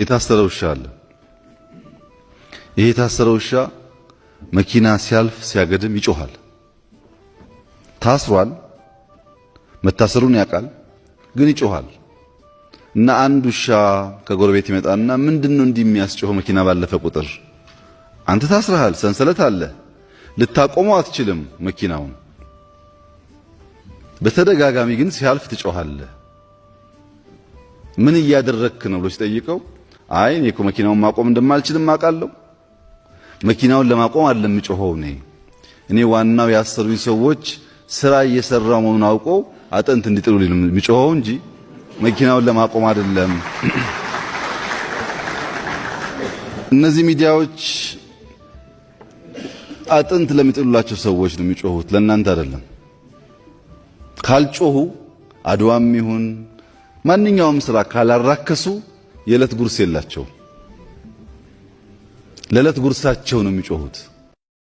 የታሰረ ውሻ አለ። ይሄ የታሰረ ውሻ መኪና ሲያልፍ ሲያገድም ይጮሃል። ታስሯል፣ መታሰሩን ያውቃል፣ ግን ይጮሃል። እና አንድ ውሻ ከጎረቤት ይመጣና ምንድነው እንዲህ የሚያስጮኸው? መኪና ባለፈ ቁጥር አንተ ታስረሃል፣ ሰንሰለት አለ፣ ልታቆመው አትችልም መኪናውን። በተደጋጋሚ ግን ሲያልፍ ትጮሃለህ። ምን እያደረክ ነው ብሎ ሲጠይቀው አይ እኔ እኮ መኪናውን ማቆም እንደማልችልም አውቃለሁ፣ መኪናውን ለማቆም አይደለም የምጮኸው እኔ ዋናው ያሰሩኝ ሰዎች ስራ እየሰራው መሆኑን አውቀው አጥንት እንዲጥሉልኝ ነው የምጮኸው እንጂ መኪናውን ለማቆም አይደለም። እነዚህ ሚዲያዎች አጥንት ለሚጥሉላቸው ሰዎች ነው የሚጮሁት፣ ለእናንተ አይደለም። ካልጮሁ አድዋም ይሁን ማንኛውም ስራ ካላራከሱ የዕለት ጉርስ የላቸው። ለዕለት ጉርሳቸው ነው የሚጮሁት።